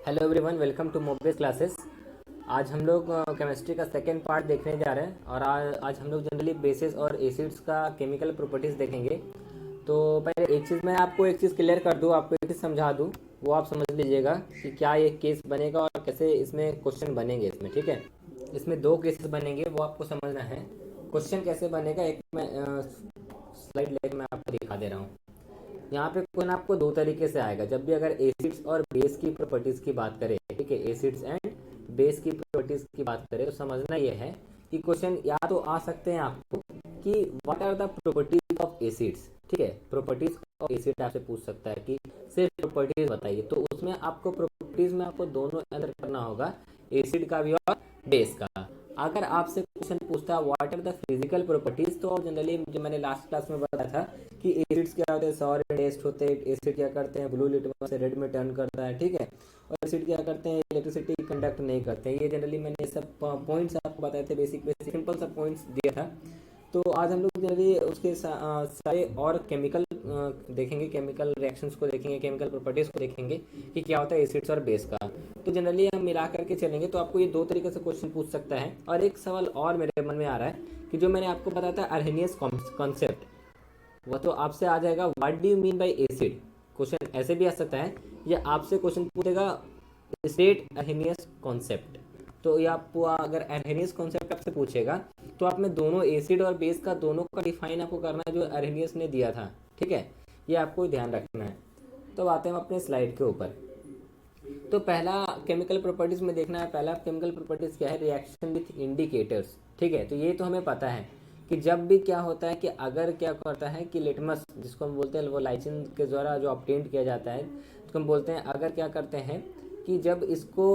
Hello everyone, welcome to Mobes classes. आज हम लोग केमिस्ट्री का सेकेंड पार्ट देखने जा रहे हैं और आज हम लोग जनरली बेसिस और एसिड्स का केमिकल प्रॉपर्टीज़ देखेंगे। तो पहले एक चीज़ मैं आपको एक चीज़ क्लियर कर दूँ, आपको एक चीज़ समझा दूँ, वो आप समझ लीजिएगा कि क्या ये केस बनेगा और कैसे इसमें क्वेश्चन बनेंगे इसमें। ठीक है, इसमें दो केसेस बनेंगे, वो आपको समझना है। क्वेश्चन कैसे बनेगा, एक मैं स्लाइड लेकर मैं आपको दिखा दे रहा हूँ। यहाँ पे क्वेश्चन आपको दो तरीके से आएगा जब भी अगर एसिड्स और बेस की प्रॉपर्टीज की बात करें। ठीक है, एसिड्स एंड बेस की प्रॉपर्टीज की बात करें तो समझना ये है कि क्वेश्चन या तो आ सकते हैं आपको कि what are the properties of acids. ठीक है, प्रॉपर्टीज ऑफ एसिड आपसे पूछ सकता है कि सिर्फ प्रॉपर्टीज बताइए, तो उसमें आपको प्रॉपर्टीज में आपको दोनों आंसर करना होगा, एसिड का भी और बेस का। अगर आपसे क्वेश्चन पूछता है what are the physical properties, तो जनरली जो मैंने लास्ट क्लास में बताया था कि एसिड्स क्या होते हैं, सॉर टेस्ट होते हैं। एसिड क्या करते हैं, ब्लू लिटमस से रेड में टर्न करता है। ठीक है, और एसिड क्या करते हैं, इलेक्ट्रिसिटी कंडक्ट नहीं करते हैं। ये जनरली मैंने सब पॉइंट्स आपको बताए थे, बेसिक बेसिक सिंपल सा पॉइंट्स दिया था। तो आज हम लोग जनरली उसके सारे और केमिकल देखेंगे, केमिकल रिएक्शंस को देखेंगे, केमिकल प्रॉपर्टीज को देखेंगे कि क्या होता है एसिड्स और बेस का। तो जनरली हम मिला करके चलेंगे, तो आपको ये दो तरीके से क्वेश्चन पूछ सकता है। और एक सवाल और मेरे मन में आ रहा है कि जो मैंने आपको बताया था अर्हेनियस कॉन्सेप्ट, वह तो आपसे आ जाएगा what do you mean by acid. Question ऐसे भी आ सकता है, या आपसे क्वेश्चन पूछेगा स्टेट अर्हेनियस कॉन्सेप्ट। तो ये आपको अगर अर्हेनियस कॉन्सेप्ट आपसे पूछेगा तो आप में दोनों एसिड और बेस का दोनों का डिफाइन आपको करना है जो अर्हेनियस ने दिया था। ठीक है, ये आपको ध्यान रखना है। तो आते हैं हम अपने स्लाइड के ऊपर। तो पहला केमिकल प्रॉपर्टीज में देखना है, पहला केमिकल प्रॉपर्टीज क्या है, रिएक्शन विथ इंडिकेटर्स। ठीक है, तो ये तो हमें पता है कि जब भी क्या होता है कि अगर क्या करता है कि लिटमस जिसको हम बोलते हैं वो लाइसिन के द्वारा जो ऑब्टेन्ड किया जाता है, तो हम बोलते हैं अगर क्या करते हैं कि जब इसको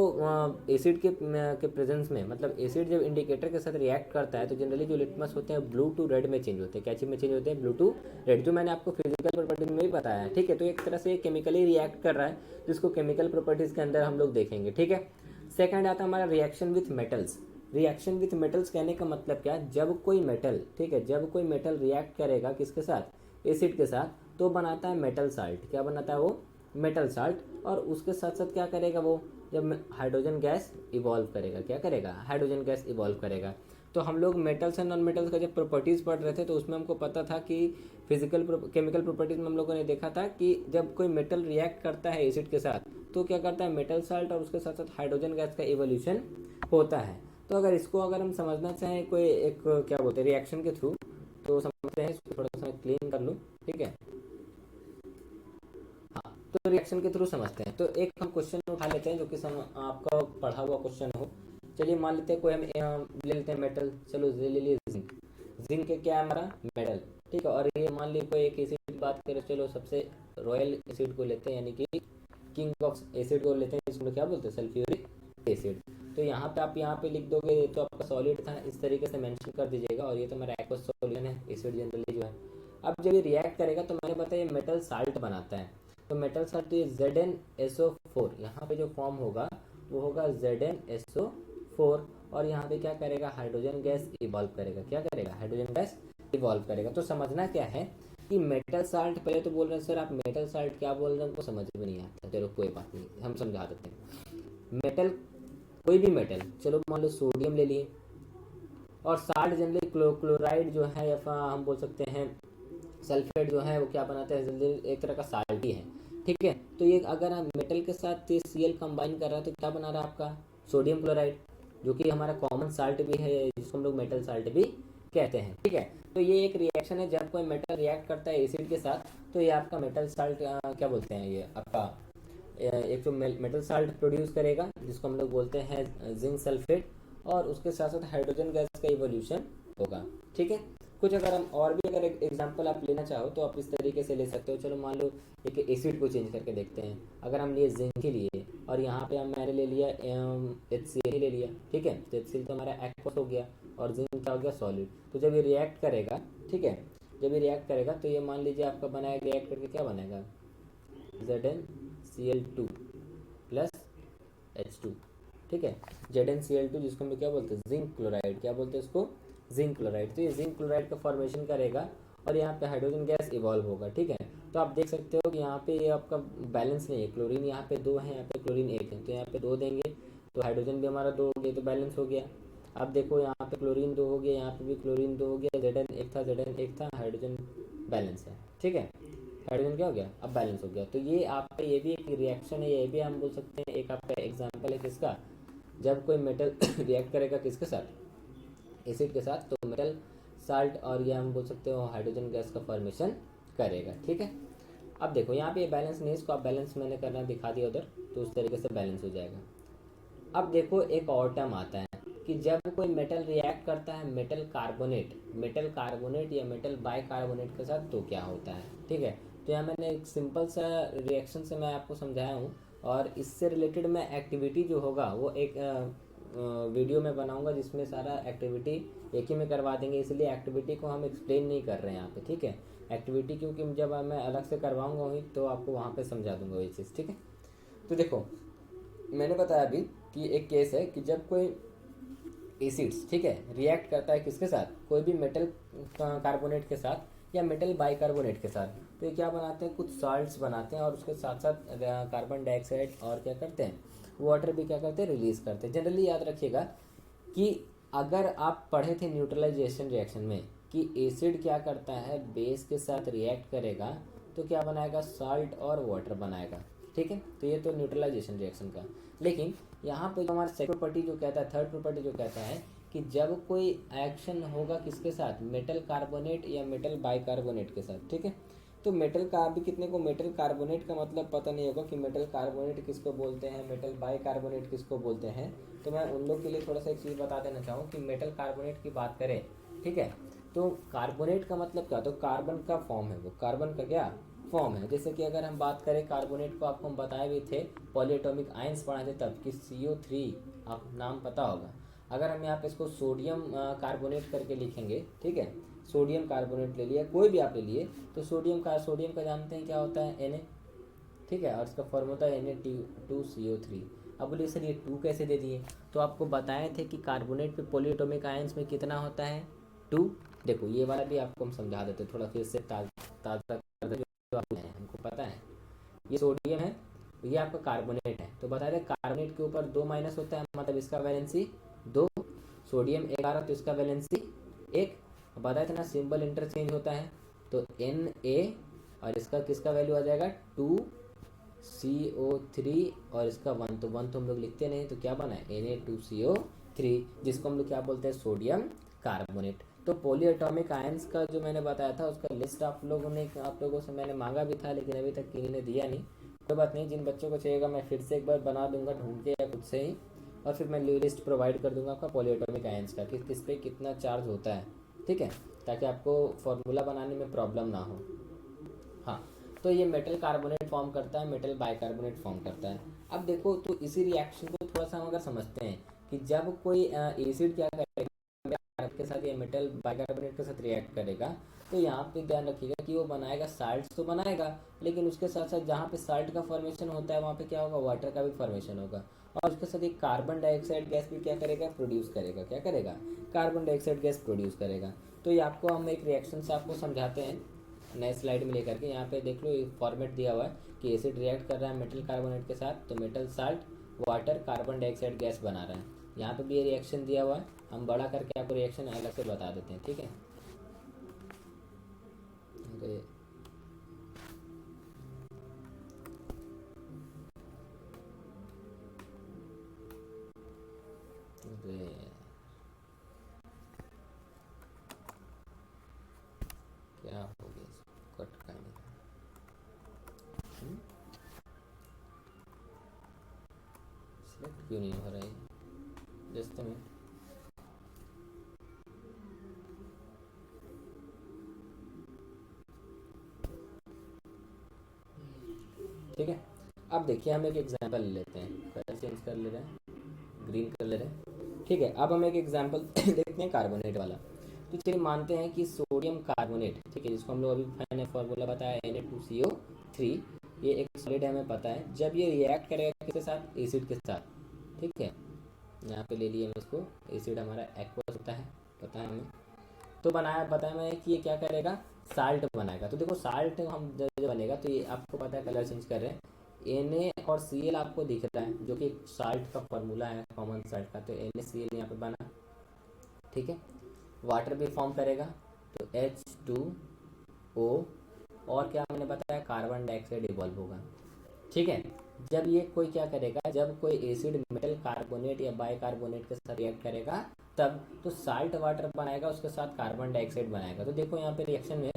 एसिड के प्रेजेंस में, मतलब एसिड जब इंडिकेटर के साथ रिएक्ट करता है तो जनरली जो लिटमस होते हैं ब्लू टू रेड में चेंज होते हैं। क्या चीज में चेंज होते हैं, ब्लू टू रेड, जो मैंने आपको फिजिकल प्रॉपर्टीज में भी बताया है। ठीक है, तो एक तरह से केमिकली रिएक्ट कर रहा है जिसको केमिकल प्रॉपर्टीज के अंदर हम लोग देखेंगे। ठीक है, सेकंड आता है हमारा reaction with metals. Reaction with metals कहने का मतलब क्या, जब कोई मेटल, ठीक है, जब कोई मेटल रिएक्ट करेगा किसके साथ, एसिड के साथ, तो बनाता है मेटल साल्ट। क्या बनाता है वो, मेटल साल्ट। और उसके साथ साथ क्या करेगा वो, जब हाइड्रोजन गैस इवॉल्व करेगा, क्या करेगा, हाइड्रोजन गैस इवॉल्व करेगा। तो हम लोग मेटल्स एंड नॉन मेटल्स का जब प्रॉपर्टीज़ पढ़ रहे थे तो उसमें हमको पता था कि फिजिकल केमिकल प्रॉपर्टीज़ में हम लोगों ने देखा था कि जब कोई मेटल रिएक्ट करता है एसिड के साथ तो क्या करता है, मेटल साल्ट और उसके साथ साथ हाइड्रोजन गैस का इवोल्यूशन होता है। तो अगर इसको अगर हम समझना चाहें कोई एक क्या बोलते हैं रिएक्शन के थ्रू, तो समझते हैं, इसको थोड़ा सा क्लीन कर लूँ। ठीक है, हाँ, तो रिएक्शन के थ्रू समझते हैं। तो एक हम क्वेश्चन उठा लेते हैं जो कि आपका पढ़ा हुआ क्वेश्चन हो। चलिए मान लेते हैं कोई हम ले लेते हैं मेटल, चलो ले लिए जिंक। जिंक क्या है हमारा, मेटल। ठीक है, और ये मान ली कोई एक एसिड की बात करें, चलो सबसे रॉयल एसिड को लेते हैं, यानी कि किंग ऑफ एसिड को लेते हैं, इसको क्या बोलते हैं, सल्फ्यूरिक एसिड। तो यहाँ पे आप यहाँ पे लिख दोगे तो आपका सॉलिड था, इस तरीके से मेंशन कर दीजिएगा, और ये तो मेरा एक्वस सॉल्यूशन है, एसिड जनरली जो है। अब जब ये रिएक्ट करेगा तो मैंने बताया ये मेटल साल्ट बनाता है। तो मेटल साल्ट ये ZnSO4, यहाँ पे जो फॉर्म होगा वो होगा ZnSO4, और यहाँ पे क्या करेगा, हाइड्रोजन गैस इवॉल्व करेगा। क्या करेगा, हाइड्रोजन गैस इवॉल्व करेगा। तो समझना क्या है कि मेटल साल्ट, पहले तो बोल रहे हैं सर आप मेटल साल्ट क्या बोल रहे हैं, हमको समझ में नहीं आता। चलो कोई बात नहीं, हम समझा देते हैं। मेटल, कोई भी मेटल, चलो मान लो सोडियम ले लिए, और साल्ट जनरली क्लोराइड जो है, या हम बोल सकते हैं सल्फेट जो है, वो क्या बनाते हैं, जल्दी एक तरह का साल्ट ही है। ठीक है, तो ये अगर हम मेटल के साथ Cl कंबाइन कर रहा है तो क्या बना रहा है आपका, सोडियम क्लोराइड, जो कि हमारा कॉमन साल्ट भी है, जिसको हम लोग मेटल साल्ट भी कहते हैं। ठीक है, तो ये एक रिएक्शन है, जब कोई मेटल रिएक्ट करता है एसिड के साथ तो ये आपका मेटल साल्ट क्या बोलते हैं, ये आपका एक तो मेटल साल्ट प्रोड्यूस करेगा जिसको हम लोग बोलते हैं जिंक सल्फेट, और उसके साथ साथ हाइड्रोजन गैस का इवोल्यूशन होगा। ठीक है, कुछ अगर हम और भी अगर एक एग्जांपल आप लेना चाहो तो आप इस तरीके से ले सकते हो। चलो मान लो एक एसिड को चेंज करके देखते हैं। अगर हम लिए जिंक ही लिए और यहाँ पे हम मैंने ले लिया HCl ही ले लिया। ठीक है, तो HCl तो हमारा एक्वस हो गया और जिंक क्या हो गया, सॉलिड। तो जब ये रिएक्ट करेगा, ठीक है, जब ये रिएक्ट करेगा तो ये मान लीजिए आपका बनाएगा, रिएक्ट करके क्या बनेगा, ZnCl2 प्लस H2। ठीक है, ZnCl2 जिसको हम क्या बोलते हैं, जिंक क्लोराइड। क्या बोलते हैं इसको, जिंक क्लोराइड। तो ये जिंक क्लोराइड का फॉर्मेशन करेगा और यहाँ पे हाइड्रोजन गैस इवॉल्व होगा। ठीक है, तो आप देख सकते हो कि यहाँ पे ये आपका बैलेंस नहीं है, क्लोरीन यहाँ पे 2 है, यहाँ पे क्लोरीन 1 है, तो यहाँ पे 2 देंगे तो हाइड्रोजन भी हमारा 2 हो गया, तो बैलेंस हो गया। अब देखो यहाँ पे क्लोरीन 2 हो गया, यहाँ पे भी क्लोरीन 2 हो गया, Zn 1 था, हाइड्रोजन बैलेंस है, ठीक है। हाइड्रोजन क्या हो गया, अब बैलेंस हो गया। तो ये आपका ये भी एक रिएक्शन है, ये भी हम बोल सकते हैं एक आपका एग्जाम्पल है किसका, जब कोई मेटल रिएक्ट करेगा किसके साथ, एसिड के साथ, तो मेटल साल्ट और ये हम बोल सकते हो हाइड्रोजन गैस का फॉर्मेशन करेगा, ठीक है। अब देखो यहाँ पे बैलेंस नहीं, इसको आप बैलेंस मैंने करना दिखा दिया उधर, तो उस तरीके से बैलेंस हो जाएगा। अब देखो एक और टर्म आता है कि जब कोई मेटल रिएक्ट करता है मेटल कार्बोनेट या मेटल बाइकार्बोनेट के साथ, तो क्या होता है, ठीक है। तो यहाँ मैंने एक सिंपल सा रिएक्शन से मैं आपको समझाया हूँ, और इससे रिलेटेड मैं एक्टिविटी जो होगा वो एक वीडियो में बनाऊंगा जिसमें सारा एक्टिविटी एक ही में करवा देंगे, इसलिए एक्टिविटी को हम एक्सप्लेन नहीं कर रहे हैं यहाँ पे, ठीक है। एक्टिविटी क्योंकि जब मैं अलग से करवाऊंगा वहीं तो आपको वहाँ पे समझा दूंगा वही चीज़, ठीक है। तो देखो मैंने बताया अभी कि एक केस है कि जब कोई एसिड्स, ठीक है, रिएक्ट करता है किसके साथ, कोई भी मेटल कार्बोनेट के साथ या मेटल बाइकार्बोनेट के साथ, तो ये क्या बनाते हैं, कुछ साल्ट्स बनाते हैं और उसके साथ साथ कार्बन डाइऑक्साइड और क्या करते हैं, वाटर भी क्या करते हैं, रिलीज करते हैं। जनरली याद रखिएगा कि अगर आप पढ़े थे न्यूट्रलाइजेशन रिएक्शन में कि एसिड क्या करता है, बेस के साथ रिएक्ट करेगा तो क्या बनाएगा, साल्ट और वाटर बनाएगा, ठीक है। तो ये तो न्यूट्रलाइजेशन रिएक्शन का। लेकिन यहाँ पे हमारा सेकंड प्रॉपर्टी जो कहता है, थर्ड प्रॉपर्टी जो कहता है कि जब कोई एक्शन होगा किसके साथ, मेटल कार्बोनेट या मेटल बाइकार्बोनेट के साथ, ठीक है। तो मेटल का अभी कितने को मेटल कार्बोनेट का मतलब पता नहीं होगा कि मेटल कार्बोनेट किसको बोलते हैं, मेटल बाइकार्बोनेट किसको बोलते हैं। तो मैं उन लोग के लिए थोड़ा सा एक चीज़ बता देना चाहूँ कि मेटल कार्बोनेट की बात करें, ठीक है, तो कार्बोनेट का मतलब क्या, तो कार्बन का फॉर्म है वो, कार्बन का क्या फॉर्म है। जैसे कि अगर हम बात करें कार्बोनेट को, आपको हम बताए भी थे पॉलीएटॉमिक आयंस पढ़ाए थे तब कि CO3 आप नाम पता होगा। अगर हम यहाँ पे इसको सोडियम कार्बोनेट करके लिखेंगे, ठीक है, सोडियम कार्बोनेट ले लिया, कोई भी आप ले लिए, तो सोडियम का जानते हैं क्या होता है, Na, ठीक है, और इसका फॉर्म होता है Na2CO3। अब बोलिए सर ये 2 कैसे दे दिए, तो आपको बताए थे कि कार्बोनेट पे पॉलीएटॉमिक आयंस में कितना होता है, 2। देखो ये वाला भी आपको हम समझा देते, थोड़ा फिर से ताज़ा कर दे, जो आपको हमको पता है। ये सोडियम है, ये आपका कार्बोनेट है, तो बता दें कार्बोनेट के ऊपर 2 माइनस होता है, मतलब इसका वैलेंसी 2, सोडियम 1 आ रहा तो इसका वैलेंसी 1। बताया था ना सिंबल इंटरचेंज होता है, तो Na और इसका किसका वैल्यू आ जाएगा 2CO3 और इसका 1, तो 1 तो हम लोग लिखते नहीं, तो क्या बना है Na2CO3, जिसको हम लोग क्या बोलते हैं, सोडियम कार्बोनेट। तो पॉलीएटॉमिक आयंस का जो मैंने बताया था उसका लिस्ट आप लोगों से मैंने मांगा भी था, लेकिन अभी तक किसी ने दिया नहीं। कोई बात नहीं, जिन बच्चों को चाहिएगा मैं फिर से एक बार बना दूंगा ढूंढ के या खुद से ही, और फिर मैं लिस्ट प्रोवाइड कर दूंगा आपका पॉलीएटॉमिक आयंस का कि किस पे कितना चार्ज होता है, ठीक है, ताकि आपको फॉर्मूला बनाने में प्रॉब्लम ना हो। हाँ, तो ये मेटल कार्बोनेट फॉर्म करता है, मेटल बाइकार्बोनेट फॉर्म करता है। अब देखो तो इसी रिएक्शन को थोड़ा सा हम अगर समझते हैं कि जब कोई एसिड क्या करेगा के साथ या मेटल बाइकार्बोनेट के साथ रिएक्ट करेगा, तो यहाँ पे ध्यान रखिएगा कि वो बनाएगा साल्ट तो बनाएगा, लेकिन उसके साथ साथ जहाँ पे साल्ट का फॉर्मेशन होता है वहाँ पे क्या होगा, वाटर का भी फॉर्मेशन होगा, और उसके साथ एक कार्बन डाइऑक्साइड गैस भी क्या करेगा, प्रोड्यूस करेगा, क्या करेगा, कार्बन डाइऑक्साइड गैस प्रोड्यूस करेगा। तो ये आपको हम एक रिएक्शन से आपको समझाते हैं नए स्लाइड में लेकर के। यहाँ पे देख लो ये फॉर्मेट दिया हुआ है कि एसिड रिएक्ट कर रहा है मेटल कार्बोनेट के साथ, तो metal salt water carbon dioxide gas बना रहा है। यहाँ पे भी ये रिएक्शन दिया हुआ है, हम बड़ा करके आपको रिएक्शन अलग से बता देते हैं, ठीक है। अरे अरे क्या हो गया, कट का नहीं, सिलेक्ट क्यों नहीं हो रहा है, जस्ट में ठीक है। अब देखिए हम एक एग्जांपल ले लेते हैं, कलर चेंज कर ले रहे हैं, ग्रीन कर ले रहे हैं, ठीक है। अब हम एक एग्जांपल देखते हैं कार्बोनेट वाला। तो चलिए मानते हैं कि सोडियम कार्बोनेट, ठीक है, जिसको हम लोग अभी मैंने फॉर्मूला बताया Na2CO3, ये एक सॉलिड है हमें पता है। जब ये रिएक्ट करेगा किसके साथ, एसिड के साथ, ठीक है, यहाँ पे ले लिए हम इसको, एसिड हमारा एक्वस होता है, पता है हमें, तो बताया मैं कि ये क्या करेगा, साल्ट बनाएगा। तो देखो साल्ट हम जब बनेगा तो ये आपको पता है, कलर चेंज कर रहे हैं, Na और Cl आपको दिख रहा है जो कि साल्ट का फॉर्मूला है कॉमन साल्ट का, तो NaCl यहाँ पे बना, ठीक है। वाटर भी फॉर्म करेगा तो H2O, और क्या मैंने बताया, कार्बन डाइऑक्साइड इवॉल्व होगा, ठीक है। जब ये कोई क्या करेगा, जब कोई एसिड मेटल कार्बोनेट या बाइकार्बोनेट के साथ रिएक्ट करेगा तब तो साल्ट वाटर बनाएगा, उसके साथ कार्बन डाइऑक्साइड बनाएगा। तो देखो यहाँ पे रिएक्शन में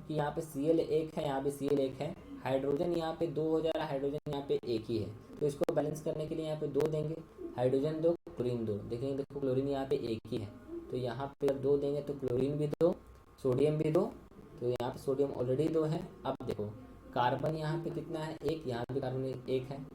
कि यहाँ पे Cl एक है, यहाँ पे Cl एक है, हाइड्रोजन यहाँ पे दो हो जा रहा है, हाइड्रोजन यहाँ पे एक ही है, तो इसको बैलेंस करने के लिए यहाँ पे दो देंगे, हाइड्रोजन दो क्लोरीन दो, देखेंगे देखो क्लोरीन यहाँ पे एक ही है, तो यहाँ पे जब दो देंगे तो क्लोरीन भी दो, सोडियम भी दो, तो यहाँ पे सोडियम ऑलरेडी दो है। अब देखो कार्बन यहाँ पे कितना है, एक, यहाँ पे कार्बन एक है,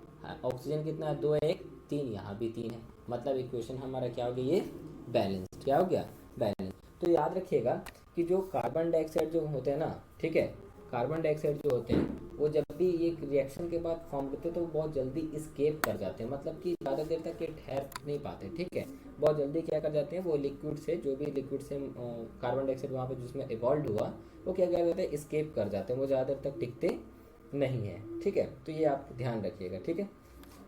ऑक्सीजन कितना है, दो है, एक, तीन, यहाँ भी तीन है, मतलब इक्वेशन हमारा क्या हो गया, ये बैलेंस, क्या हो गया, बैलेंस। तो याद रखिएगा कि जो कार्बन डाइऑक्साइड जो होते हैं ना, ठीक है, कार्बन डाइऑक्साइड जो होते हैं वो जब भी एक रिएक्शन के बाद फॉर्म होते हैं तो वो बहुत जल्दी इस्केप कर जाते हैं, मतलब कि ज़्यादा देर तक ये ठहर नहीं पाते, ठीक है, बहुत जल्दी क्या कर जाते हैं, वो लिक्विड से, जो भी लिक्विड से कार्बन डाइऑक्साइड वहाँ पे जिसमें इवॉल्व हुआ वो क्या करते हैं, इस्केप कर जाते हैं, वो ज़्यादा देर तक टिकते नहीं है, ठीक है। तो ये आप ध्यान रखिएगा, ठीक है।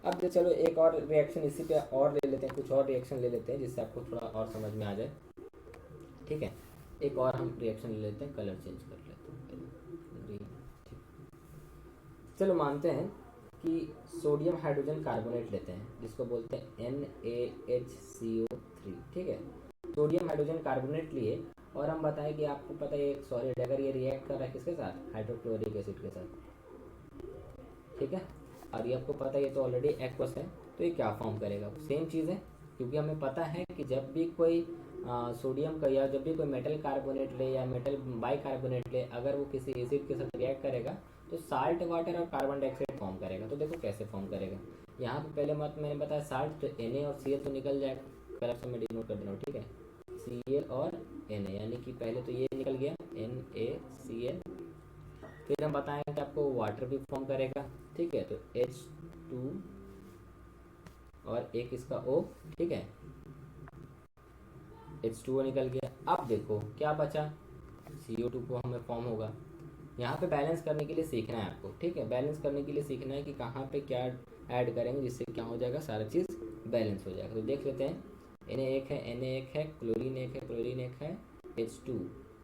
अब तो चलो एक और रिएक्शन इसी पे और ले लेते हैं, कुछ और रिएक्शन ले लेते हैं जिससे आपको थोड़ा और समझ में आ जाए, ठीक है। एक और हम रिएक्शन ले लेते हैं, कलर चेंज कर लेते हैं, ग्रीन, ठीक। चलो मानते हैं कि सोडियम हाइड्रोजन कार्बोनेट लेते हैं जिसको बोलते हैं NaHCO3, ठीक है। सोडियम हाइड्रोजन कार्बोनेट लिए और हम बताएं कि आपको पता है एक सॉलिड अगर ये रिएक्ट कर रहा है किसके साथ, हाइड्रोक्लोरिक एसिड के साथ, ठीक है, और ये आपको पता है ये तो ऑलरेडी एक्वस है, तो ये क्या फॉर्म करेगा, सेम चीज़ है, क्योंकि हमें पता है कि जब भी कोई सोडियम का या जब भी कोई मेटल कार्बोनेट ले या मेटल बाइकार्बोनेट ले, अगर वो किसी एसिड के साथ रिएक्ट करेगा तो साल्ट वाटर और कार्बन डाइऑक्साइड फॉर्म करेगा। तो देखो कैसे फॉर्म करेगा, यहाँ पे पहले मत मैंने बताया साल्ट, तो Na और Cl तो निकल जाएगा, कलर से मैं डिनोट कर दे रहा हूँ, ठीक है, Cl और Na, यानी कि पहले तो ये निकल गया NaCl, फिर हम बताएंगे कि आपको वाटर भी फॉर्म करेगा, ठीक है, तो H2 और एक इसका O, ठीक है, H2O निकल गया। अब देखो क्या बचा, CO2 को हमें फॉर्म होगा। यहाँ पे बैलेंस करने के लिए सीखना है आपको, ठीक है, बैलेंस करने के लिए सीखना है कि कहाँ पे क्या ऐड करेंगे जिससे क्या हो जाएगा, सारा चीज़ बैलेंस हो जाएगा। तो देख लेते हैं, Na एक है, Na एक है, क्लोरीन एक है, क्लोरीन एक है, H2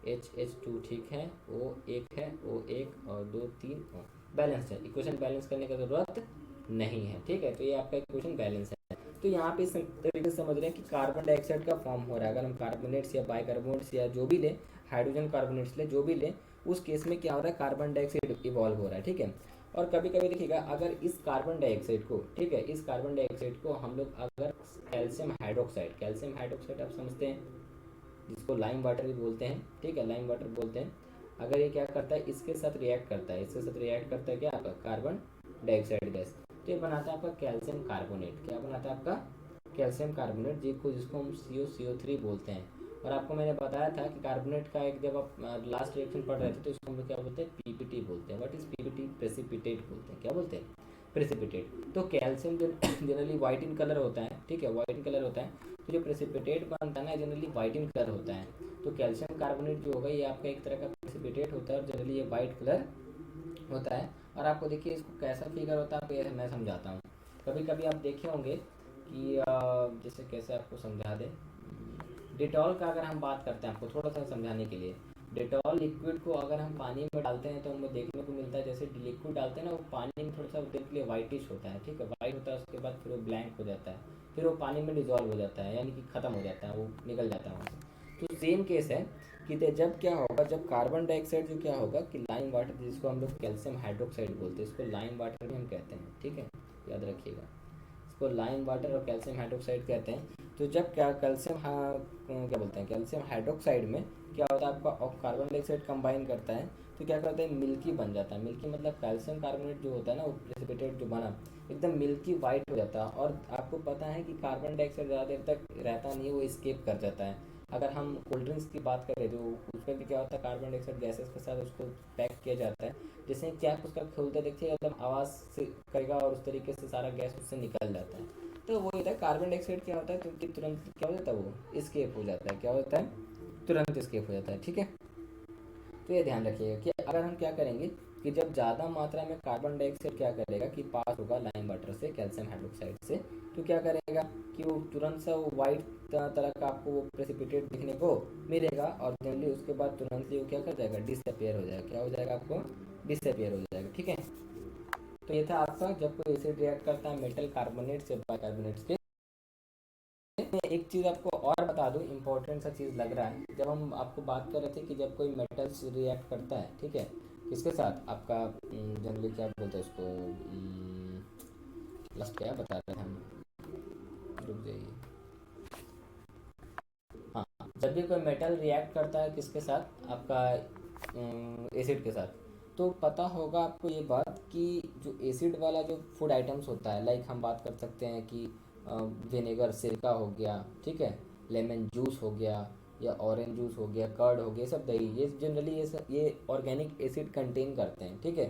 H2 ठीक है, O एक है, O एक और दो तीन O, बैलेंस है, इक्वेशन बैलेंस करने की ज़रूरत नहीं है, ठीक है। तो ये आपका इक्वेशन बैलेंस है। तो यहाँ पे इस तरीके से समझ रहे हैं कि कार्बन डाइऑक्साइड का फॉर्म हो रहा है, अगर हम कार्बोनेट्स या बाइकार्बोनेट्स या जो भी लें, हाइड्रोजन कार्बोनेट्स ले, जो भी लें, उस केस में क्या हो रहा है, कार्बन डाइऑक्साइड इवॉल्व हो रहा है, ठीक है। और कभी कभी देखिएगा अगर इस कार्बन डाइऑक्साइड को, ठीक है, इस कार्बन डाइऑक्साइड को हम लोग अगर कैल्शियम हाइड्रोक्साइड आप समझते हैं जिसको लाइम वाटर भी बोलते हैं, ठीक है, लाइम वाटर बोलते हैं, अगर ये क्या करता है, इसके साथ रिएक्ट करता है, इसके साथ रिएक्ट करता है क्या, आपका कार्बन डाइऑक्साइड गैस, तो ये बनाता है आपका कैल्शियम कार्बोनेट, क्या बनाता है आपका कैल्शियम कार्बोनेट, जिसको हम CO3 बोलते हैं। और आपको मैंने बताया था कि कार्बोनेट का एक, जब आप लास्ट रिएक्शन पढ़ रहे थे तो इसको हम लोग क्या बोलते हैं, PPT बोलते हैं। व्हाट इज PPT, प्रेसिपिटेट बोलते हैं, क्या बोलते हैं, प्रेसिपिटेट। तो calcium generally white in colour होता है, ठीक है, वाइट इन कलर होता है, तो जो प्रेसिपिटेट बनता है ना जनरली वाइट इन कलर होता है। तो कैल्शियम कार्बोनेट जो होगा ये आपका एक तरह का प्रेसिपिटेट होता है और जनरली ये वाइट कलर होता है। और आपको देखिए इसको कैसा फिगर होता है, आपको ये मैं समझाता हूँ। कभी कभी आप देखे होंगे कि जैसे कैसे आपको समझा दें, डिटॉल का अगर हम बात करते हैं, आपको थोड़ा सा समझाने के लिए, डिटॉल लिक्विड को अगर हम पानी में डालते हैं तो हमें देखने को मिलता है, जैसे लिक्विड डालते हैं ना, वो पानी में थोड़ा सा देर के लिए वाइटिश होता है, ठीक है, वाइट होता है, उसके बाद फिर वो ब्लैंक हो जाता है, फिर वो पानी में डिजॉल्व हो जाता है, यानी कि ख़त्म हो जाता है, वो निकल जाता है वहाँ से। तो सेम केस है कि जब क्या होगा, जब कार्बन डाइऑक्साइड जो क्या होगा कि लाइम वाटर, जिसको हम लोग कैल्शियम हाइड्रोक्साइड बोलते हैं, इसको लाइम वाटर भी हम कहते हैं, ठीक है, याद रखिएगा, इसको लाइम वाटर और कैल्शियम हाइड्रोक्साइड कहते हैं। तो जब क्या क्या बोलते हैं, कैल्शियम हाइड्रोक्साइड में क्या होता है, आपका कार्बन डाइऑक्साइड कंबाइन करता है तो क्या करता है, मिल्की बन जाता है। मिल्की मतलब कैल्शियम कार्बोनेट जो होता है ना, वो प्रेसिपिटेट जो बना एकदम मिल्की वाइट हो जाता है। और आपको पता है कि कार्बन डाइऑक्साइड ज़्यादा देर तक रहता नहीं है, वो स्केप कर जाता है। अगर हम कोल्ड ड्रिंक्स की बात करें तो उसमें भी क्या होता है, कार्बन डाइऑक्साइड गैसेस के साथ उसको पैक किया जाता है, जैसे क्या उसका खोलते देखिए एकदम आवाज़ से करेगा और उस तरीके से सारा गैस उससे निकल जाता है। तो वो होता है कार्बन डाइऑक्साइड क्या होता है, क्योंकि तुरंत क्या हो जाता है, वो स्केप हो जाता है, क्या होता है, तुरंत स्केप हो जाता है, ठीक है। तो ये ध्यान रखिएगा कि अगर हम क्या करेंगे कि जब ज़्यादा मात्रा में कार्बन डाइऑक्साइड क्या करेगा कि पास होगा लाइम वाटर से, कैल्शियम हाइड्रोक्साइड से, तो क्या करेगा कि वो तुरंत सा वो वाइट तरह का आपको वो प्रेसिपिटेट दिखने को मिलेगा, और जनरली उसके बाद तुरंत ही वो क्या कर जाएगा, डिसअपियर हो जाएगा। क्या हो जाएगा, आपको डिसअपियर हो जाएगा। ठीक है, तो ये था आपका जब कोई एसिड रिएक्ट करता है मेटल कार्बोनेट से बाइकार्बोनेट्स के। मैं एक चीज़ आपको और बता दूं, इंपॉर्टेंट सा चीज़ लग रहा है, जब हम आपको बात कर रहे थे कि जब कोई मेटल्स रिएक्ट करता है, ठीक है, किसके साथ, आपका जनरली क्या बोलते हैं उसको, लास्ट क्या बता रहे हैं हम, रुक जाइए। हाँ, जब भी कोई मेटल रिएक्ट करता है किसके साथ, आपका एसिड के साथ, तो पता होगा आपको ये बात कि जो एसिड वाला जो फूड आइटम्स होता है, लाइक हम बात कर सकते हैं कि विनेगर, सिरका हो गया, ठीक है, लेमन जूस हो गया, या ऑरेंज जूस हो गया, कर्ड हो गया, सब दही, ये जनरली ये ऑर्गेनिक एसिड कंटेन करते हैं। ठीक है,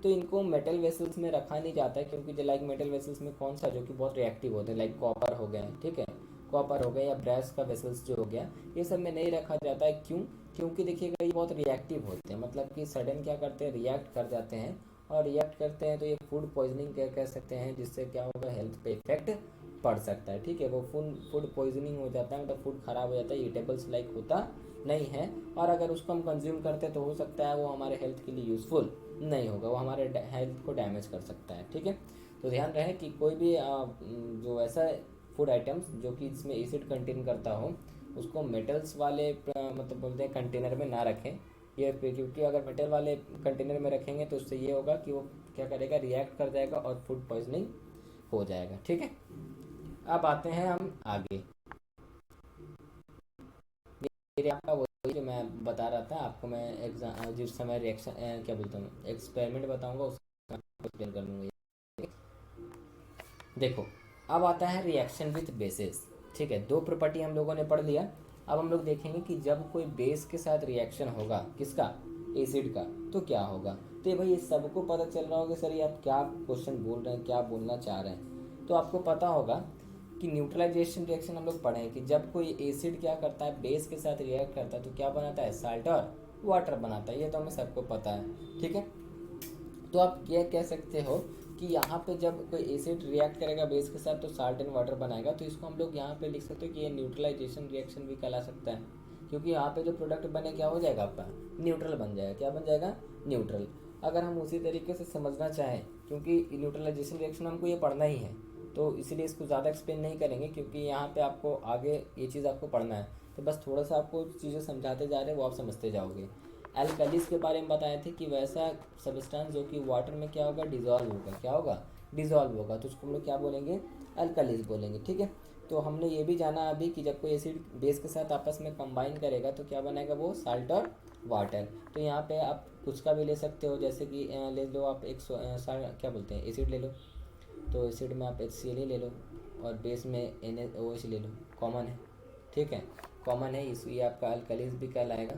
तो इनको मेटल वेसल्स में रखा नहीं जाता है, क्योंकि जो लाइक मेटल वेसल्स में कौन सा जो कि बहुत रिएक्टिव होते हैं, लाइक कॉपर हो गए, ठीक है, कॉपर हो गया, या ब्रैस का वेसल्स जो हो गया, ये सब में नहीं रखा जाता है। क्यों? क्योंकि देखिएगा ये बहुत रिएक्टिव होते हैं, मतलब कि सडन क्या करते हैं, रिएक्ट कर जाते हैं, और रिएक्ट करते हैं तो ये फूड पॉइजनिंग कह सकते हैं, जिससे क्या होगा, हेल्थ पे इफेक्ट पड़ सकता है। ठीक है, वो फूड पॉइजनिंग हो जाता है, मतलब फूड खराब हो जाता है, ईटेबल्स लाइक होता नहीं है, और अगर उसको हम कंज्यूम करते हैं तो हो सकता है वो हमारे हेल्थ के लिए यूज़फुल नहीं होगा, वो हमारे हेल्थ को डैमेज कर सकता है। ठीक है, तो ध्यान रहे कि कोई भी जो ऐसा फूड आइटम्स जो कि इसमें एसिड कंटेन करता हो, उसको मेटल्स वाले मतलब बोलते हैं कंटेनर में ना रखें। ये क्योंकि अगर मेटल वाले कंटेनर में रखेंगे तो उससे ये होगा कि वो क्या करेगा, रिएक्ट कर जाएगा और फूड पॉइजनिंग हो जाएगा। ठीक है, अब आते हैं हम आगे। फिर आपका वही जो मैं बता रहा था आपको, मैं एग्जाम जिस समय रिएक्शन क्या बोलता हूँ, एक्सपेरिमेंट बताऊंगा उसका एक्सप्लेन कर दूंगा। देखो, अब आता है रिएक्शन विथ बेसिस। ठीक है, दो प्रॉपर्टी हम लोगों ने पढ़ लिया। अब हम लोग देखेंगे कि जब कोई बेस के साथ रिएक्शन होगा, किसका, एसिड का, तो क्या होगा। तो ये भाई ये सबको पता चल रहा होगा सर ये आप क्या क्वेश्चन बोल रहे हैं, क्या बोलना चाह रहे हैं। तो आपको पता होगा कि न्यूट्रलाइजेशन रिएक्शन हम लोग पढ़े हैं कि जब कोई एसिड क्या करता है, बेस के साथ रिएक्ट करता है तो क्या बनाता है, साल्ट और वाटर बनाता है। ये तो हमें सबको पता है। ठीक है, तो आप ये कह सकते हो कि यहाँ पे जब कोई एसिड रिएक्ट करेगा बेस के साथ तो साल्ट एंड वाटर बनाएगा, तो इसको हम लोग यहाँ पे लिख सकते हो कि ये न्यूट्रलाइजेशन रिएक्शन भी कहला सकता है, क्योंकि यहाँ पे जो प्रोडक्ट बने क्या हो जाएगा, आपका न्यूट्रल बन जाएगा। क्या बन जाएगा, न्यूट्रल। अगर हम उसी तरीके से समझना चाहें, क्योंकि न्यूट्रलाइजेशन रिएक्शन हमको ये पढ़ना ही है, तो इसीलिए इसको ज़्यादा एक्सप्लेन नहीं करेंगे, क्योंकि यहाँ पे आपको आगे ये चीज़ आपको पढ़ना है, तो बस थोड़ा सा आपको चीज़ें समझाते जा रहे हैं, वो आप समझते जाओगे। एल्कलीस के बारे में बताए थे कि वैसा सब्सटेंस जो कि वाटर में क्या होगा, डिजॉल्व होगा। क्या होगा, डिजॉल्व होगा, तो उसको हम लोग क्या बोलेंगे, एल्कलीस बोलेंगे। ठीक है, तो हमने ये भी जाना अभी कि जब कोई एसिड बेस के साथ आपस में कंबाइन करेगा तो क्या बनेगा, वो साल्ट और वाटर। तो यहाँ पे आप कुछ का भी ले सकते हो, जैसे कि ले लो आप एक क्या बोलते हैं, एसिड ले लो, तो एसिड में आप HCl ही ले लो, और बेस में NaOH ले लो, कॉमन है। ठीक है, कॉमन है, इस ये आपका अल्कलीस भी कहलाएगा।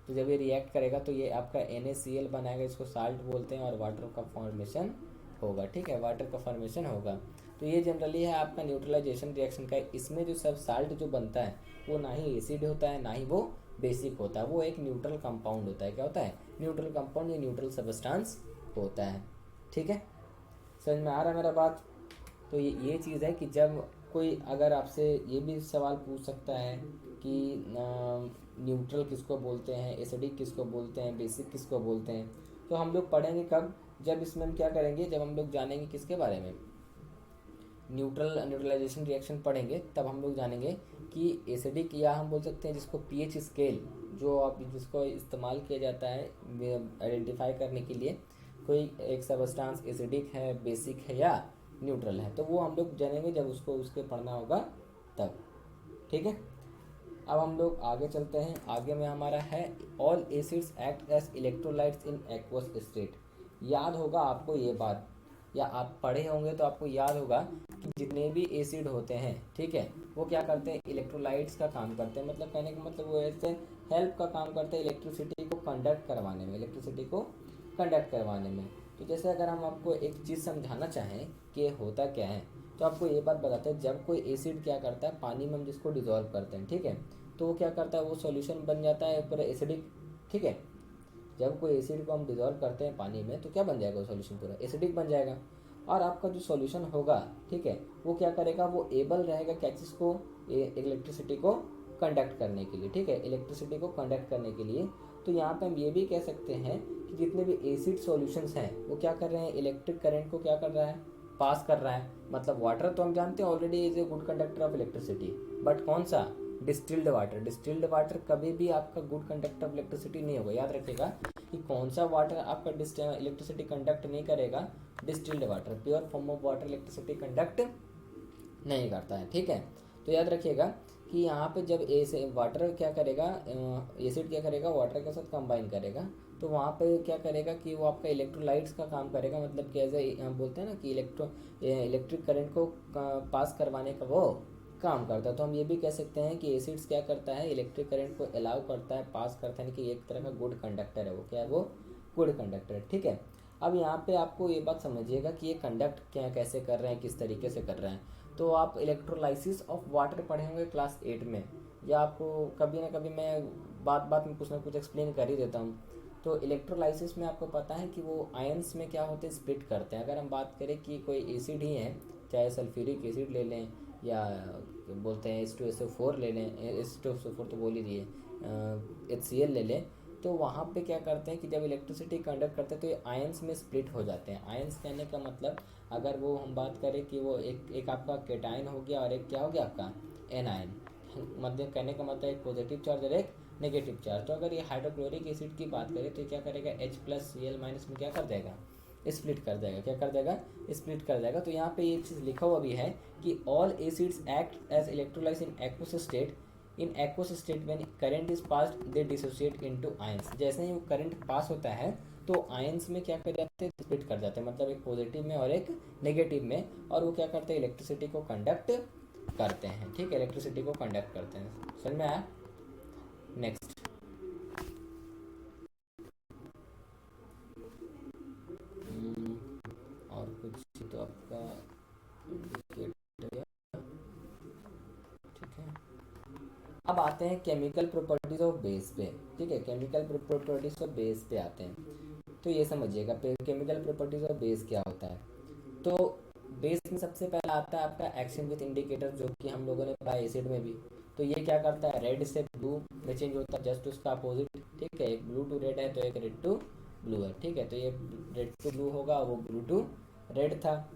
तो जब ये रिएक्ट करेगा तो ये आपका NaCl बनाएगा, इसको साल्ट बोलते हैं, और वाटर का फॉर्मेशन होगा। ठीक है, वाटर का फॉर्मेशन होगा। तो ये जनरली है आपका न्यूट्रलाइजेशन रिएक्शन का। इसमें जो सब साल्ट जो बनता है वो ना ही एसिड होता है ना ही वो बेसिक होता है, वो एक न्यूट्रल कंपाउंड होता है। क्या होता है, न्यूट्रल कंपाउंड या न्यूट्रल सब्सटेंस होता है। ठीक है, समझ में आ रहा है मेरा बात। तो ये चीज़ है कि जब कोई अगर आपसे ये भी सवाल पूछ सकता है कि न्यूट्रल किसको बोलते हैं, एसिडिक किसको बोलते हैं, बेसिक किसको बोलते हैं, तो हम लोग पढ़ेंगे कब, जब इसमें हम क्या करेंगे, जब हम लोग जानेंगे किसके बारे में, न्यूट्रलाइजेशन रिएक्शन पढ़ेंगे, तब हम लोग जानेंगे कि एसिडिक, या हम बोल सकते हैं जिसको पीएच स्केल, जो आप जिसको इस्तेमाल किया जाता है आइडेंटिफाई करने के लिए कोई एक सबस्टांस एसिडिक है, बेसिक है या न्यूट्रल है, तो वो हम लोग जानेंगे जब उसको उसके पढ़ना होगा तब। ठीक है, अब हम लोग आगे चलते हैं। आगे में हमारा है all acids act as electrolytes in aqueous state. याद होगा आपको ये बात, या आप पढ़े होंगे तो आपको याद होगा कि जितने भी एसिड होते हैं, ठीक है, वो क्या करते हैं, इलेक्ट्रोलाइट्स का काम करते हैं। मतलब कहने का मतलब वो ऐसे हेल्प का काम करते हैं इलेक्ट्रिसिटी को कंडक्ट करवाने में, इलेक्ट्रिसिटी को कंडक्ट करवाने में। तो जैसे अगर हम आपको एक चीज़ समझाना चाहें कि ये होता क्या है, तो आपको ये बात बताते हैं, जब कोई एसिड क्या करता है, पानी में हम जिसको डिजोल्व करते हैं, ठीक है, तो वो क्या करता है, वो सॉल्यूशन बन जाता है पूरा एसिडिक, ठीक है। जब कोई एसिड को हम डिजोल्व करते हैं पानी में तो क्या बन जाएगा, सॉल्यूशन पूरा एसिडिक बन जाएगा। और आपका जो सॉल्यूशन होगा, ठीक है, वो क्या करेगा, वो एबल रहेगा क्या चीज़ को, इलेक्ट्रिसिटी को कंडक्ट करने के लिए, ठीक है, इलेक्ट्रिसिटी को कंडक्ट करने के लिए। तो यहाँ पे हम ये भी कह सकते हैं कि जितने भी एसिड सॉल्यूशंस हैं वो क्या कर रहे हैं, इलेक्ट्रिक करंट को क्या कर रहा है, पास कर रहा है। मतलब वाटर तो हम जानते हैं already is a good conductor of electricity, but कौन सा, डिस्टिल्ड वाटर। डिस्टिल्ड वाटर कभी भी आपका गुड कंडक्टर ऑफ इलेक्ट्रिसिटी नहीं होगा। याद रखिएगा कि कौन सा वाटर आपका इलेक्ट्रिसिटी कंडक्ट नहीं करेगा, distilled water. Pure form of water electricity conduct नहीं करता है, ठीक है। तो याद रखिएगा कि यहाँ पे जब वाटर क्या करेगा, एसिड क्या करेगा, वाटर के साथ कंबाइन करेगा, तो वहाँ पे क्या करेगा कि वो आपका इलेक्ट्रोलाइट्स का काम करेगा। मतलब कि एज हम बोलते हैं ना कि इलेक्ट्रिक करंट को पास करवाने का वो काम करता है। तो हम ये भी कह सकते हैं कि एसिड्स क्या करता है, इलेक्ट्रिक करंट को अलाउ करता है, पास करता है, कि एक तरह का गुड कंडक्टर है वो। क्या है वो, गुड कंडक्टर है, ठीक है। अब यहाँ पे आपको ये बात समझिएगा कि ये कंडक्ट क्या कैसे कर रहे हैं, किस तरीके से कर रहे हैं। तो आप इलेक्ट्रोलाइसिस ऑफ वाटर पढ़े होंगे क्लास 8 में, या आपको कभी ना कभी मैं बात बात में कुछ ना कुछ एक्सप्लेन कर ही देता हूँ। तो इलेक्ट्रोलाइसिस में आपको पता है कि वो आयंस में क्या होते हैं, स्प्लिट करते हैं। अगर हम बात करें कि कोई एसिड ही है, चाहे सल्फ्यूरिक एसिड ले लें या बोलते हैं H2SO4 ले लें, H2SO4 तो बोल ही दिए, HCl ले लें, तो वहाँ पे क्या करते हैं कि जब इलेक्ट्रिसिटी कंडक्ट करते हैं तो ये आयंस में स्प्लिट हो जाते हैं। आयंस कहने का मतलब, अगर वो हम बात करें कि वो एक आपका केटायन हो गया और एक क्या हो गया आपका एनायन, मतलब कहने का मतलब एक पॉजिटिव चार्ज और एक नेगेटिव चार्ज। तो अगर ये हाइड्रोक्लोरिक एसिड की बात करें तो क्या करेगा, H+Cl- में क्या कर देगा, स्प्लिट कर देगा। क्या कर देगा, स्प्लिट कर देगा। तो यहाँ पे ये चीज़ लिखा हुआ भी है कि all acids act as electrolytes in aqueous state. In aqueous state when current is passed they dissociate into ions. जैसे ही वो करंट पास होता है तो आयंस में क्या कर जाते हैं, स्प्लिट कर जाते हैं, मतलब एक पॉजिटिव में और एक नेगेटिव में। और वो क्या करते हैं, इलेक्ट्रिसिटी को कंडक्ट करते हैं, ठीक है, इलेक्ट्रिसिटी को कंडक्ट करते हैं। समझ में आया। नेक्स्ट, और कुछ तो आपका ठीक है। अब आते हैं केमिकल प्रॉपर्टीज ऑफ बेस पे, ठीक है, केमिकल प्रॉपर्टीज ऑफ बेस पे आते हैं। तो ये समझिएगा केमिकल प्रॉपर्टीज ऑफ बेस क्या होता है। तो बेस में सबसे पहला आता है आपका एक्शन विथ इंडिकेटर, जो कि हम लोगों ने पढ़ा एसिड में भी। तो ये क्या करता है, रेड से ब्लू में चेंज होता है, जस्ट उसका अपोजिट, ठीक है। एक ब्लू टू रेड है तो एक रेड टू ब्लू है, ठीक है। तो ये रेड टू ब्लू होगा, वो ब्लू टू रेड था।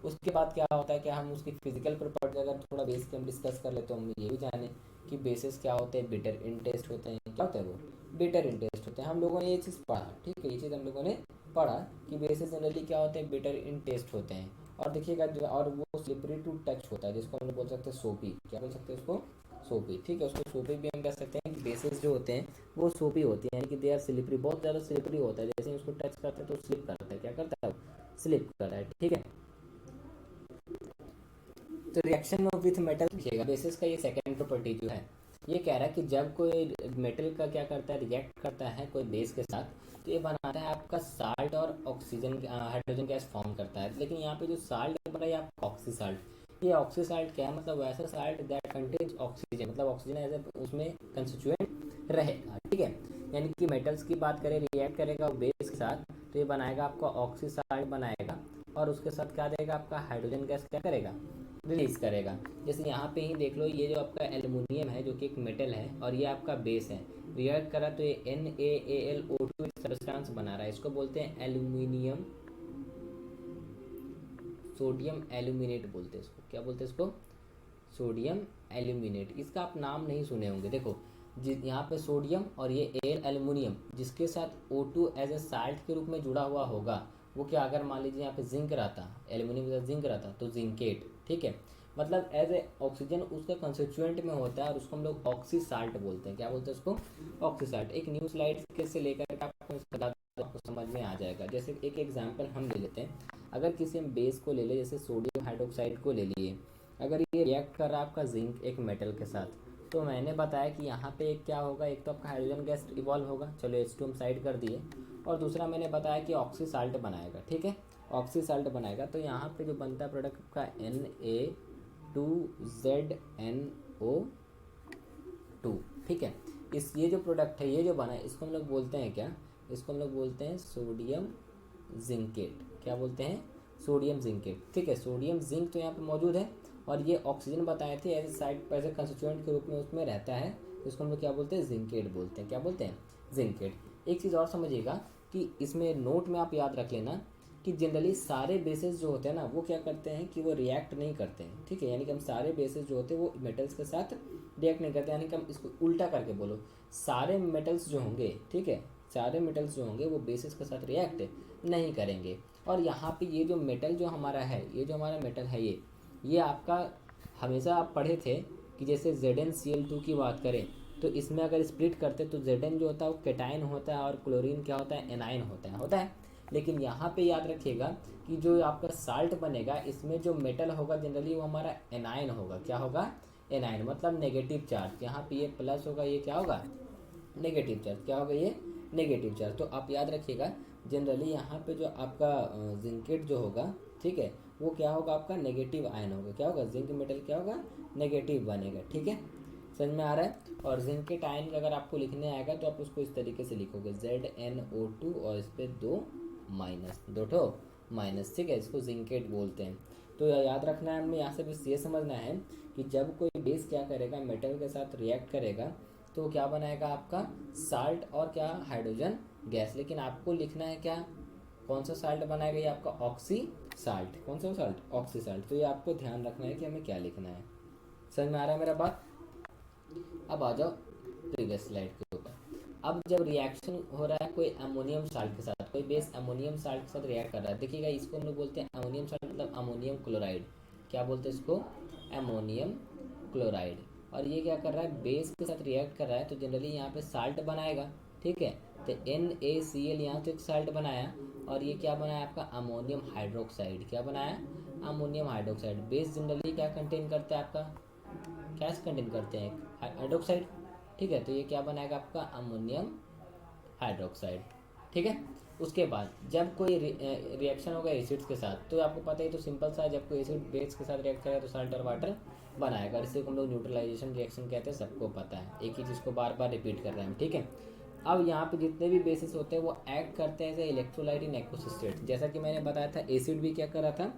उसके बाद क्या होता है, क्या हम उसकी फिजिकल प्रॉपर्टी अगर थोड़ा बेस के हम डिस्कस कर ले तो हम ये भी जाने कि बेसिस क्या होते हैं, बिटर इन टेस्ट होते हैं। क्या होता है वो, बिटर इन टेस्ट होते हैं। हम लोगों ने ये चीज़ पढ़ा, ठीक है, ये चीज़ हम लोगों ने पढ़ा कि बेसिस जनरली क्या होते हैं, बिटर इन टेस्ट होते हैं। और देखिएगा जो, और वो स्लिपरी टू टच होता है, जिसको हम लोग बोल सकते हैं सोपी। क्या बोल सकते हैं उसको, सोपी, ठीक है। उसको सोपी भी हम कह सकते हैं कि बेसिस जो होते हैं वो सोपी होती हैं, यानी कि दे आर स्लिपरी, बहुत ज़्यादा स्लिपरी होता है। जैसे ही उसको टच करते हैं तो स्लिप करता है, क्या करता है, स्लिप करता है, ठीक है। तो रिएक्शन ऑफ विथ मेटल देखिएगा, बेसिस का ये सेकेंड प्रॉपर्टी जो है, ये कह रहा है कि जब कोई मेटल का क्या करता है, रिएक्ट करता है कोई बेस के साथ, तो ये बनाता है आपका साल्ट और ऑक्सीजन, हाइड्रोजन गैस फॉर्म करता है। लेकिन यहाँ पे जो साल्ट बन रहा है आपका ऑक्सी साल्ट। ये ऑक्सी साल्ट क्या है, मतलब वैसा साल्ट दैट कंटेन्स ऑक्सीजन, मतलब ऑक्सीजन एज ए उसमें कंस्टिट्यूएंट रहेगा, ठीक है। यानी कि मेटल्स की बात करें, रिएक्ट करेगा बेस के साथ तो ये बनाएगा आपका ऑक्सी साल्ट बनाएगा, और उसके साथ क्या देगा, आपका हाइड्रोजन गैस क्या करेगा, रिलीज करेगा। जैसे यहाँ पे ही देख लो, ये जो आपका एल्युमिनियम है जो कि एक मेटल है और ये आपका बेस है, रिएक्ट करा तो ये NaAlO2 एक सब्सटेंस बना रहा है। इसको बोलते हैं एल्यूमिनियम सोडियम एल्यूमिनेट बोलते हैं इसको। क्या बोलते हैं इसको, सोडियम एल्यूमिनेट। इसका आप नाम नहीं सुने होंगे। देखो यहाँ पे सोडियम और ये एल्यूमिनियम, जिसके साथ O2 एज ए साल्ट के रूप में जुड़ा हुआ होगा, वो क्या, अगर मान लीजिए यहाँ पे जिंक रहता, एल्यूमिनियम के साथ जिंक रहता तो जिंकेट, ठीक है। मतलब एज ए ऑक्सीजन उसका कंस्टिट्यूएंट में होता है और उसको हम लोग ऑक्सी साल्ट बोलते हैं। क्या बोलते हैं उसको, ऑक्सी साल्ट। एक न्यू स्लाइड के से लेकर के आपको समझ में आ जाएगा। जैसे एक एग्जाम्पल हम ले लेते हैं, अगर किसी हम बेस को ले ले, जैसे सोडियम हाइड्रोक्साइड को ले लिए, अगर ये रिएक्ट कर रहा है आपका जिंक एक मेटल के साथ, तो मैंने बताया कि यहाँ पे एक क्या होगा, एक तो आपका हाइड्रोजन गैस इवॉल्व होगा, चलो H2 हम साइड कर दिए, और दूसरा मैंने बताया कि ऑक्सी साल्ट बनाएगा, ठीक है, ऑक्सी साल्ट बनाएगा। तो यहाँ पे जो बनता है प्रोडक्ट का Na2ZNO2, ठीक है। इस ये जो प्रोडक्ट है, ये जो बना है, इसको हम लोग बोलते हैं क्या, इसको हम लोग बोलते हैं सोडियम जिंकेट। क्या बोलते हैं? Sodium zincate. ठीक है, सोडियम जिंक तो यहाँ पे मौजूद है और ये ऑक्सीजन बताए थे as a side as a constituent के रूप में उसमें रहता है, तो इसको हम लोग क्या बोलते हैं? जिंकेट बोलते हैं। क्या बोलते हैं? जिंकेट। एक चीज़ और समझिएगा कि इसमें नोट में आप याद रख लेना कि जनरली सारे बेसिस जो होते हैं ना, वो क्या करते हैं कि वो रिएक्ट नहीं करते हैं। ठीक है, यानी कि हम सारे बेसिस जो होते हैं वो मेटल्स के साथ रिएक्ट नहीं करते, यानी कि हम इसको उल्टा करके बोलो, सारे मेटल्स जो होंगे, ठीक है, सारे मेटल्स जो होंगे वो बेसिस के साथ रिएक्ट नहीं करेंगे। और यहाँ पे ये जो मेटल जो हमारा है, ये जो हमारा मेटल है, ये आपका हमेशा आप पढ़े थे कि जैसे ZnCl2 की बात करें तो इसमें अगर स्प्लिट करते तो Zn जो होता है वो कैटायन होता है और क्लोरीन क्या होता है? एनायन होता है। लेकिन यहाँ पे याद रखिएगा कि जो आपका साल्ट बनेगा इसमें जो मेटल होगा जनरली वो हमारा एनायन होगा। क्या होगा? एनायन, मतलब नेगेटिव चार्ज। यहाँ पे ये प्लस होगा, ये क्या होगा? Negative charge. क्या होगा? ये नेगेटिव चार्ज। तो आप याद रखिएगा जनरली यहाँ पे जो आपका जिंकेट जो होगा, ठीक है, वो क्या होगा? आपका नेगेटिव आयन होगा। क्या होगा? जिंक मेटल क्या होगा? नेगेटिव बनेगा। ठीक है, समझ में आ रहा है? और जिंकेट आयन का अगर आपको लिखने आएगा तो आप उसको इस तरीके से लिखोगे ZnO2 और इस पर दो ठो माइनस। ठीक है, इसको जिंकेट बोलते हैं। तो याद रखना है, हमें यहाँ से बस ये समझना है कि जब कोई बेस क्या करेगा, मेटल के साथ रिएक्ट करेगा तो क्या बनाएगा? आपका साल्ट और क्या? Hydrogen gas. लेकिन आपको लिखना है क्या? कौन सा साल्ट बनाएगा? ये आपका ऑक्सी साल्ट। कौन सा साल्ट? Oxy salt. तो ये आपको ध्यान रखना है कि हमें क्या लिखना है। समझ में आ रहा है मेरा बात? अब आ जाओ प्रीवियस स्लाइड के ऊपर। अब जब रिएक्शन हो रहा है कोई अमोनियम साल्ट के साथ, कोई बेस अमोनियम साल्ट के साथ रिएक्ट कर रहा है, देखिएगा इसको हम लोग बोलते हैं अमोनियम साल्ट, मतलब अमोनियम क्लोराइड। क्या बोलते हैं इसको? Ammonium chloride. और ये क्या कर रहा है? बेस के साथ रिएक्ट कर रहा है, तो जनरली यहाँ पे साल्ट बनाएगा। ठीक है, तो NaCl यहाँ तो एक साल्ट बनाया और ये क्या बनाया? आपका अमोनियम हाइड्रोक्साइड। क्या बनाया? Ammonium hydroxide. बेस जनरली क्या कंटेन करता है? आपका क्या कंटेन करते हैं? हाइड्रोक्साइड। ठीक है, तो ये क्या बनाएगा? आपका अमोनियम हाइड्रोक्साइड। ठीक है, उसके बाद जब कोई रिएक्शन होगा एसिड्स के साथ, तो आपको पता ही तो सिंपल सा है, जब कोई एसिड बेस के साथ रिएक्ट करेगा तो साल्ट और वाटर बनाएगा। इसे हम लोग न्यूट्रलाइजेशन रिएक्शन कहते हैं, सबको पता है, एक ही चीज़ को बार बार रिपीट कर रहे हैं। ठीक है, अब यहाँ पे जितने भी बेसिस होते हैं वो एक्ट करते हैं as electrolyte in aqueous state. जैसा कि मैंने बताया था, एसिड भी क्या कर रहा था?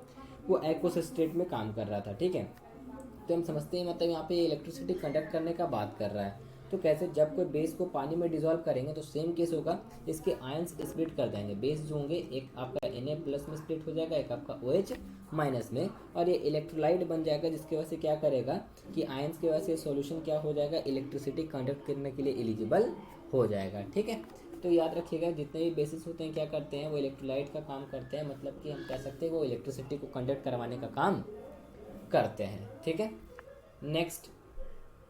वो एक्वस स्टेट में काम कर रहा था। ठीक है, तो हम समझते हैं मतलब यहाँ पे इलेक्ट्रिसिटी कंडक्ट करने का बात कर रहा है। तो कैसे? जब कोई बेस को पानी में डिजोल्व करेंगे तो सेम केस होगा, इसके आयंस स्प्लिट कर देंगे। बेस जो होंगे, एक आपका Na+ में स्प्लिट हो जाएगा, एक आपका OH- में, और ये इलेक्ट्रोलाइट बन जाएगा, जिसकी वजह से क्या करेगा कि आयंस की वजह से सॉल्यूशन क्या हो जाएगा? इलेक्ट्रिसिटी कंडक्ट करने के लिए एलिजिबल हो जाएगा। ठीक है, तो याद रखिएगा जितने भी बेसिस होते हैं क्या करते हैं? वो इलेक्ट्रोलाइट का काम करते हैं, मतलब कि हम कह सकते हैं वो इलेक्ट्रिसिटी को कंडक्ट करवाने का काम करते हैं। ठीक है, next,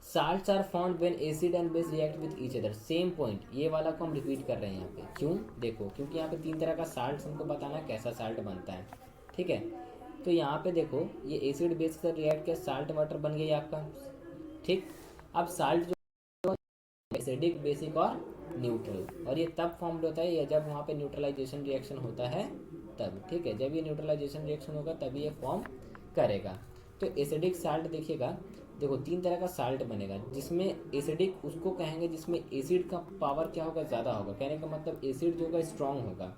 salts are found when acid and base react with each other. Same point, ये वाला को हम रिपीट कर रहे हैं यहाँ पे। क्यों? देखो, क्योंकि यहाँ पे 3 तरह का साल्ट हमको बताना है कैसा साल्ट बनता है। ठीक है, तो यहाँ पे देखो, ये एसिड बेस के साथ रिएक्ट किया, साल्ट वाटर बन गया आपका। ठीक, अब साल्ट जो एसिडिक, बेसिक और न्यूट्रल, और ये तब फॉर्म्ड होता है या जब वहाँ पे न्यूट्रलाइजेशन रिएक्शन होता है तब। ठीक है, जब ये न्यूट्रलाइजेशन रिएक्शन होगा तभी ये फॉर्म करेगा। तो एसिडिक साल्ट देखिएगा, देखो 3 तरह का साल्ट बनेगा, जिसमें एसिडिक उसको कहेंगे जिसमें एसिड का पावर क्या होगा? ज़्यादा होगा। कहने का मतलब एसिड जो होगा स्ट्रॉन्ग होगा।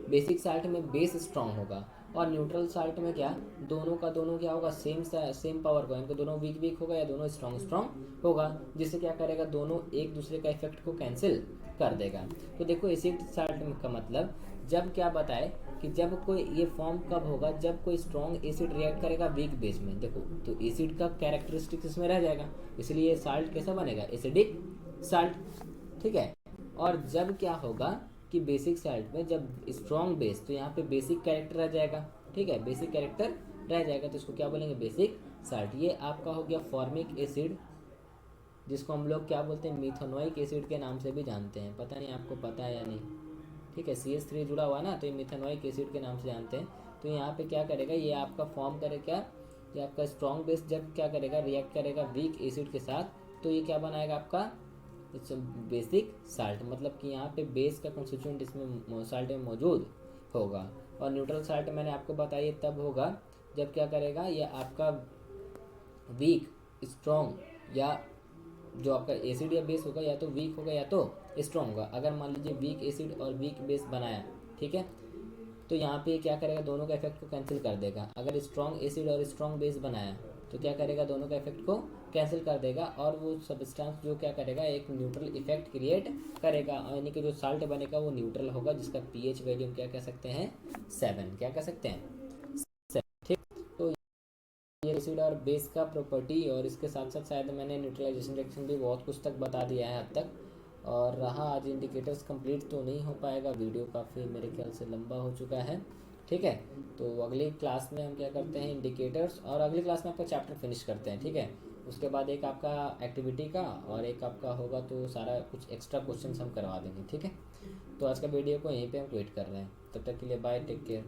बेसिक साल्ट में बेस स्ट्रॉन्ग होगा, और न्यूट्रल साल्ट में क्या? दोनों का दोनों क्या होगा? सेम पावर का, इनको दोनों वीक वीक होगा या दोनों स्ट्रॉन्ग स्ट्रॉन्ग होगा, जिससे क्या करेगा? दोनों एक दूसरे का इफेक्ट को कैंसिल कर देगा। तो देखो एसिड साल्ट का मतलब, जब क्या बताए कि जब कोई ये फॉर्म कब होगा? जब कोई स्ट्रॉन्ग एसिड रिएक्ट करेगा वीक बेस में। देखो, तो एसिड का कैरेक्टरिस्टिक्स इसमें रह जाएगा, इसलिए साल्ट कैसा बनेगा? Acidic salt. ठीक है, और जब क्या होगा कि बेसिक साल्ट में जब स्ट्रॉन्ग बेस, तो यहाँ पे बेसिक कैरेक्टर रह जाएगा। ठीक है, बेसिक कैरेक्टर रह जाएगा, तो इसको क्या बोलेंगे? Basic salt. ये आपका हो गया फॉर्मिक एसिड, जिसको हम लोग क्या बोलते हैं? मिथेनोइक एसिड के नाम से भी जानते हैं। पता नहीं आपको पता है या नहीं। ठीक है, CH3 जुड़ा हुआ ना, तो ये मिथेनोइक एसिड के नाम से जानते हैं। तो यहाँ पे क्या करेगा? ये आपका फॉर्म करेगा क्या? ये आपका स्ट्रॉन्ग बेस जब क्या करेगा? रिएक्ट करेगा वीक एसिड के साथ, तो ये क्या बनाएगा? आपका बेसिक साल्ट। मतलब कि यहाँ पे बेस का कंस्टिट्यूएंट इसमें साल्ट में मौजूद होगा। और न्यूट्रल साल्ट मैंने आपको बताया तब होगा जब क्या करेगा? ये आपका वीक, स्ट्रॉन्ग या जो आपका एसिड या बेस होगा या तो वीक होगा या तो स्ट्रॉन्ग होगा। अगर मान लीजिए वीक एसिड और वीक बेस बनाया, ठीक है, तो यहाँ पे क्या करेगा, दोनों का इफेक्ट को कैंसिल कर देगा। अगर स्ट्रॉन्ग एसिड और स्ट्रॉन्ग बेस बनाया तो क्या करेगा, दोनों का इफेक्ट को कैंसिल कर देगा और वो सब्सटेंस जो क्या करेगा, एक न्यूट्रल इफेक्ट क्रिएट करेगा, यानी कि जो साल्ट बनेगा वो न्यूट्रल होगा, जिसका पीएच वैल्यू हम क्या कह सकते हैं, 7। क्या कह सकते हैं, 7। ठीक, तो ये एसिड और बेस का प्रॉपर्टी, और इसके साथ साथ शायद मैंने न्यूट्रलाइजेशन रिएक्शन भी बहुत कुछ तक बता दिया है अब तक। और रहा आज इंडिकेटर्स, कंप्लीट तो नहीं हो पाएगा, वीडियो काफ़ी मेरे ख्याल से लंबा हो चुका है। ठीक है, तो अगली क्लास में हम क्या करते हैं, इंडिकेटर्स, और अगली क्लास में आपका चैप्टर फिनिश करते हैं। ठीक है, उसके बाद एक आपका एक्टिविटी का और एक आपका होगा, तो सारा कुछ एक्स्ट्रा क्वेश्चन हम करवा देंगे। ठीक है, तो आज का वीडियो को यहीं पे हम क्विट कर रहे हैं। तब तक के लिए बाय, टेक केयर।